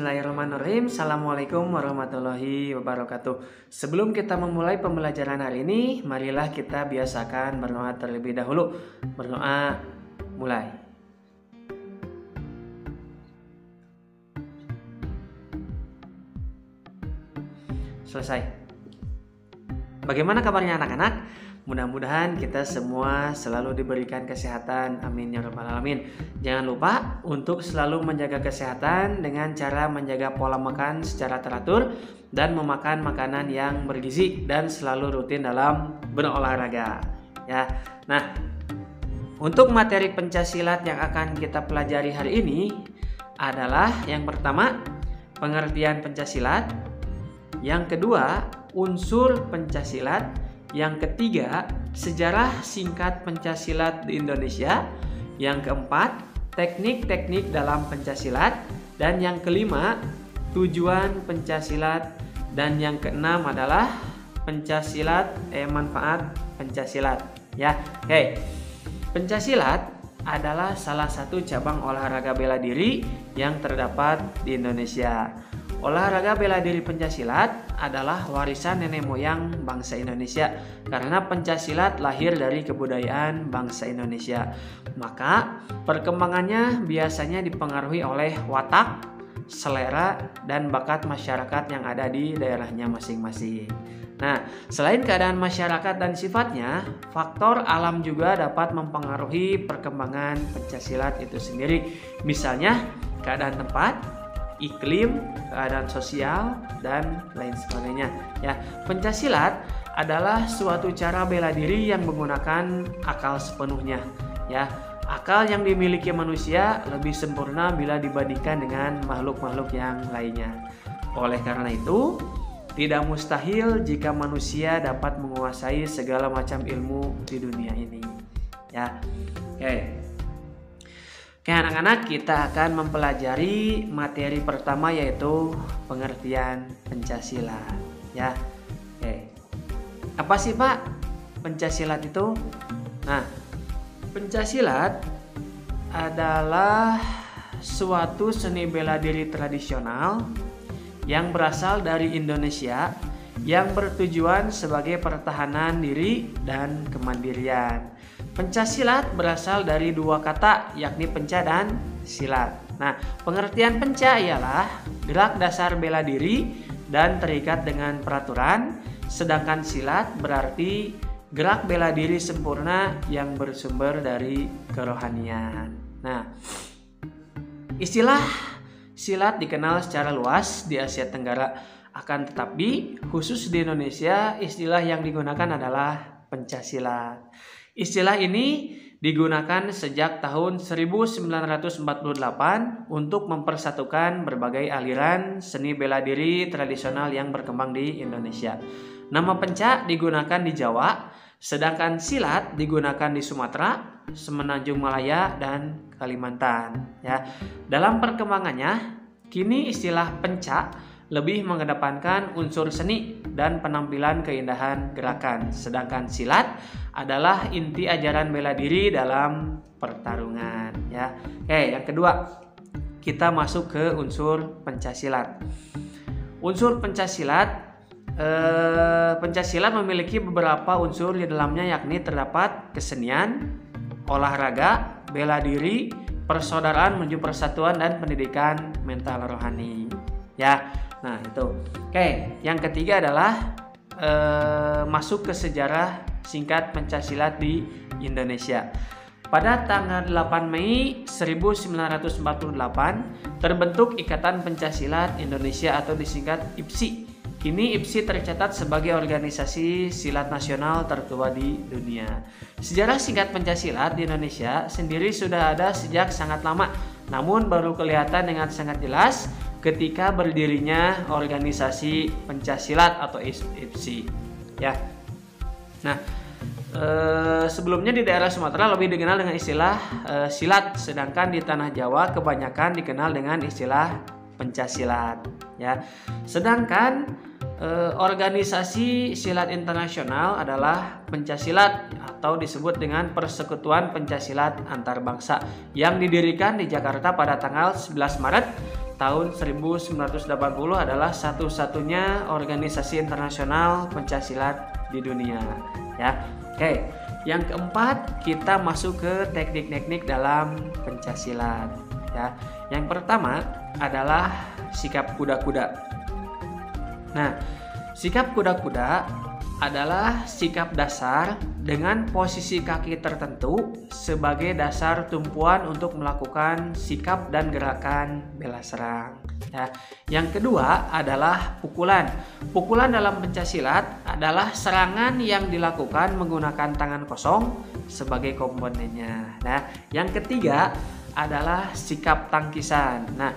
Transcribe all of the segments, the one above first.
Bismillahirrahmanirrahim. Assalamualaikum warahmatullahi wabarakatuh. Sebelum kita memulai pembelajaran hari ini, marilah kita biasakan berdoa terlebih dahulu. Berdoa, mulai. Selesai. Bagaimana kabarnya anak-anak? Mudah-mudahan kita semua selalu diberikan kesehatan. Amin ya rabbal alamin. Jangan lupa untuk selalu menjaga kesehatan dengan cara menjaga pola makan secara teratur dan memakan makanan yang bergizi dan selalu rutin dalam berolahraga. Ya. Nah, untuk materi pencaksilat yang akan kita pelajari hari ini adalah yang pertama, pengertian pencaksilat, yang kedua, unsur pencaksilat, yang ketiga, sejarah singkat pencaksilat di Indonesia. Yang keempat, teknik-teknik dalam pencaksilat. Dan yang kelima, tujuan pencaksilat. Dan yang keenam adalah manfaat pencaksilat. Ya, oke. Pencaksilat adalah salah satu cabang olahraga bela diri yang terdapat di Indonesia. Olahraga bela diri pencaksilat adalah warisan nenek moyang bangsa Indonesia karena pencaksilat lahir dari kebudayaan bangsa Indonesia. Maka perkembangannya biasanya dipengaruhi oleh watak, selera, dan bakat masyarakat yang ada di daerahnya masing-masing. Nah, selain keadaan masyarakat dan sifatnya, faktor alam juga dapat mempengaruhi perkembangan pencaksilat itu sendiri. Misalnya, keadaan tempat, iklim, keadaan sosial, dan lain sebagainya. Ya, pencaksilat adalah suatu cara bela diri yang menggunakan akal sepenuhnya. Ya, akal yang dimiliki manusia lebih sempurna bila dibandingkan dengan makhluk-makhluk yang lainnya. Oleh karena itu, tidak mustahil jika manusia dapat menguasai segala macam ilmu di dunia ini. Ya, oke. Oke anak-anak, kita akan mempelajari materi pertama yaitu pengertian pencaksilat. Ya, oke. Apa sih Pak pencaksilat itu? Nah, pencaksilat adalah suatu seni bela diri tradisional yang berasal dari Indonesia yang bertujuan sebagai pertahanan diri dan kemandirian. Pencaksilat berasal dari dua kata, yakni penca dan silat. Nah, pengertian penca ialah gerak dasar bela diri dan terikat dengan peraturan, sedangkan silat berarti gerak bela diri sempurna yang bersumber dari kerohanian. Nah, istilah silat dikenal secara luas di Asia Tenggara, akan tetapi khusus di Indonesia istilah yang digunakan adalah pencaksilat. Istilah ini digunakan sejak tahun 1948 untuk mempersatukan berbagai aliran seni bela diri tradisional yang berkembang di Indonesia. Nama penca digunakan di Jawa, sedangkan silat digunakan di Sumatera, Semenanjung Malaya, dan Kalimantan. Ya, dalam perkembangannya, kini istilah penca lebih mengedepankan unsur seni dan penampilan keindahan gerakan, sedangkan silat adalah inti ajaran bela diri dalam pertarungan. Ya, oke. Yang kedua, kita masuk ke unsur pencaksilat. Unsur pencaksilat memiliki beberapa unsur di dalamnya, yakni terdapat kesenian, olahraga, bela diri, persaudaraan menuju persatuan, dan pendidikan mental rohani. Ya, nah itu. Oke, yang ketiga adalah masuk ke sejarah singkat pencaksilat di Indonesia. Pada tanggal 8 Mei 1948 terbentuk Ikatan Pencaksilat Indonesia atau disingkat IPSI. Kini IPSI tercatat sebagai organisasi silat nasional tertua di dunia. Sejarah singkat pencaksilat di Indonesia sendiri sudah ada sejak sangat lama, namun baru kelihatan dengan sangat jelas ketika berdirinya organisasi pencaksilat atau IPSI. Ya. Nah, sebelumnya di daerah Sumatera lebih dikenal dengan istilah silat, sedangkan di tanah Jawa kebanyakan dikenal dengan istilah pencaksilat. Ya. Sedangkan organisasi silat internasional adalah pencaksilat atau disebut dengan Persekutuan Pencaksilat Antarbangsa yang didirikan di Jakarta pada tanggal 11 Maret tahun 1980 adalah satu-satunya organisasi internasional pencaksilat di dunia, ya. Oke, yang keempat kita masuk ke teknik-teknik dalam pencaksilat, ya. Yang pertama adalah sikap kuda-kuda. Nah, sikap kuda-kuda adalah sikap dasar dengan posisi kaki tertentu sebagai dasar tumpuan untuk melakukan sikap dan gerakan bela serang. Ya. Yang kedua adalah pukulan. Pukulan dalam pencaksilat adalah serangan yang dilakukan menggunakan tangan kosong sebagai komponennya. Nah, yang ketiga adalah sikap tangkisan. Nah,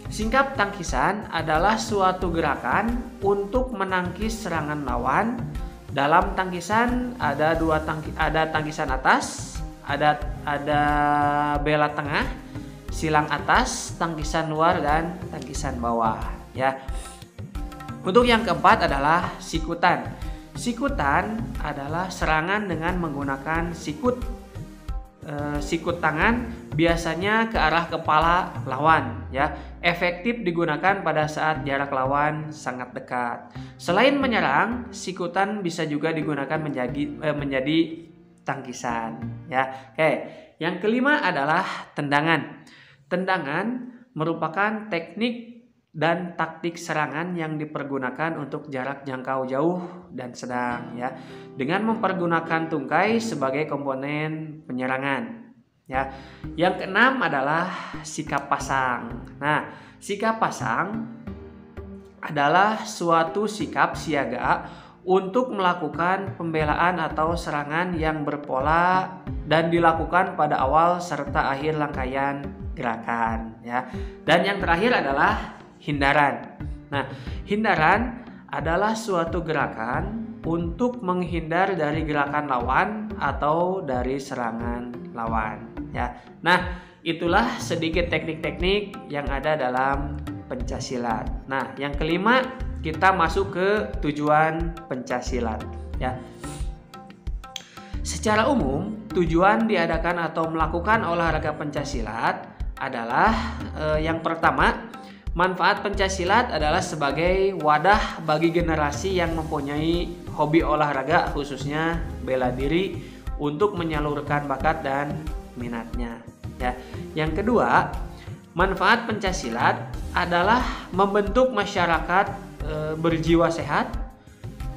sikap tangkisan adalah suatu gerakan untuk menangkis serangan lawan. Dalam tangkisan ada tangkisan atas, ada bela tengah, silang atas, tangkisan luar dan tangkisan bawah, ya. Untuk yang keempat adalah sikutan. Sikutan adalah serangan dengan menggunakan sikut tangan, biasanya ke arah kepala lawan, ya. Efektif digunakan pada saat jarak lawan sangat dekat. Selain menyerang, sikutan bisa juga digunakan menjadi tangkisan, ya. Oke, yang kelima adalah tendangan. Tendangan merupakan teknik dan taktik serangan yang dipergunakan untuk jarak jangkau jauh dan sedang, ya, dengan mempergunakan tungkai sebagai komponen penyerangan, ya. Yang keenam adalah sikap pasang. Nah, sikap pasang adalah suatu sikap siaga untuk melakukan pembelaan atau serangan yang berpola dan dilakukan pada awal serta akhir rangkaian gerakan, ya. Dan yang terakhir adalah hindaran. Nah, hindaran adalah suatu gerakan untuk menghindar dari gerakan lawan atau dari serangan lawan, ya. Nah, itulah sedikit teknik-teknik yang ada dalam pencaksilat. Nah, yang kelima kita masuk ke tujuan pencaksilat, ya. Secara umum, tujuan diadakan atau melakukan olahraga pencaksilat adalah yang pertama, manfaat pencaksilat adalah sebagai wadah bagi generasi yang mempunyai hobi olahraga, khususnya bela diri, untuk menyalurkan bakat dan minatnya, ya. Yang kedua, manfaat pencaksilat adalah membentuk masyarakat berjiwa sehat,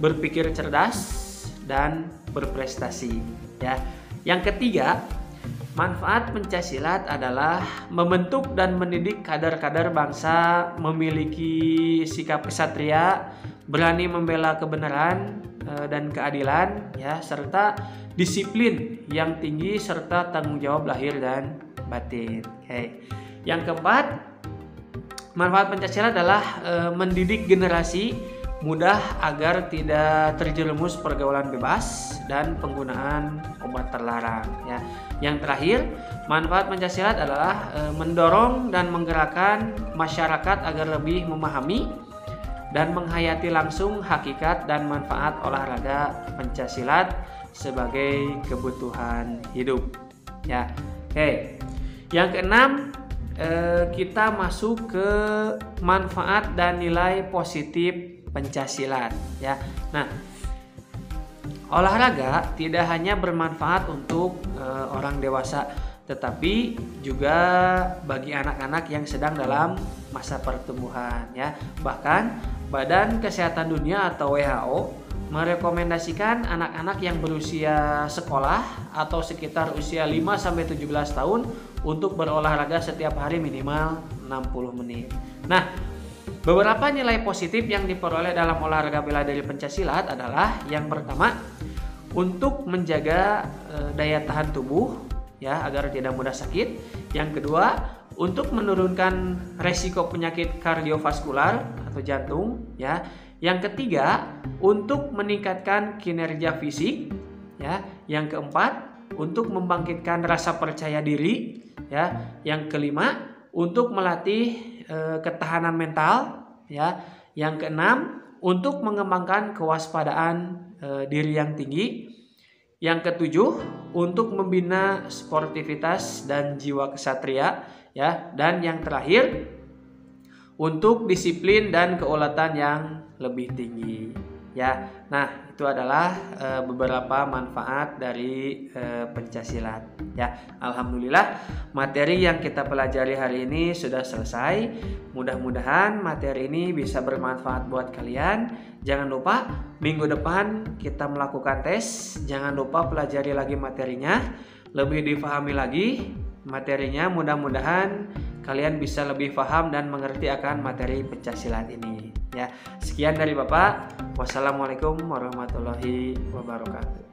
berpikir cerdas, dan berprestasi, ya. Yang ketiga, manfaat pencaksilat adalah membentuk dan mendidik kader-kader bangsa memiliki sikap kesatria, berani membela kebenaran dan keadilan, ya, serta disiplin yang tinggi serta tanggung jawab lahir dan batin. Oke. Yang keempat, manfaat pencaksilat adalah mendidik generasi mudah agar tidak terjerumus pergaulan bebas dan penggunaan obat terlarang, ya. Yang terakhir, manfaat pencaksilat adalah mendorong dan menggerakkan masyarakat agar lebih memahami dan menghayati langsung hakikat dan manfaat olahraga pencaksilat sebagai kebutuhan hidup, ya. Oke. Yang keenam, kita masuk ke manfaat dan nilai positif pencaksilat, ya. Nah, olahraga tidak hanya bermanfaat untuk orang dewasa, tetapi juga bagi anak-anak yang sedang dalam masa pertumbuhan, ya. Bahkan Badan Kesehatan Dunia atau WHO merekomendasikan anak-anak yang berusia sekolah atau sekitar usia 5-17 tahun untuk berolahraga setiap hari minimal 60 menit. Nah, beberapa nilai positif yang diperoleh dalam olahraga bela diri pencaksilat adalah yang pertama, untuk menjaga daya tahan tubuh, ya, agar tidak mudah sakit. Yang kedua, untuk menurunkan resiko penyakit kardiovaskular atau jantung, ya. Yang ketiga, untuk meningkatkan kinerja fisik, ya. Yang keempat, untuk membangkitkan rasa percaya diri, ya. Yang kelima, untuk melatih ketahanan mental, ya. Yang keenam, untuk mengembangkan kewaspadaan diri yang tinggi. Yang ketujuh, untuk membina sportivitas dan jiwa kesatria, ya. Dan yang terakhir, untuk disiplin dan keuletan yang lebih tinggi. Ya, nah itu adalah beberapa manfaat dari pencaksilat. Ya, alhamdulillah materi yang kita pelajari hari ini sudah selesai. Mudah-mudahan materi ini bisa bermanfaat buat kalian. Jangan lupa minggu depan kita melakukan tes. Jangan lupa pelajari lagi materinya, lebih difahami lagi materinya. Mudah-mudahan kalian bisa lebih paham dan mengerti akan materi pencaksilat ini. Ya, sekian dari Bapak. Wassalamualaikum warahmatullahi wabarakatuh.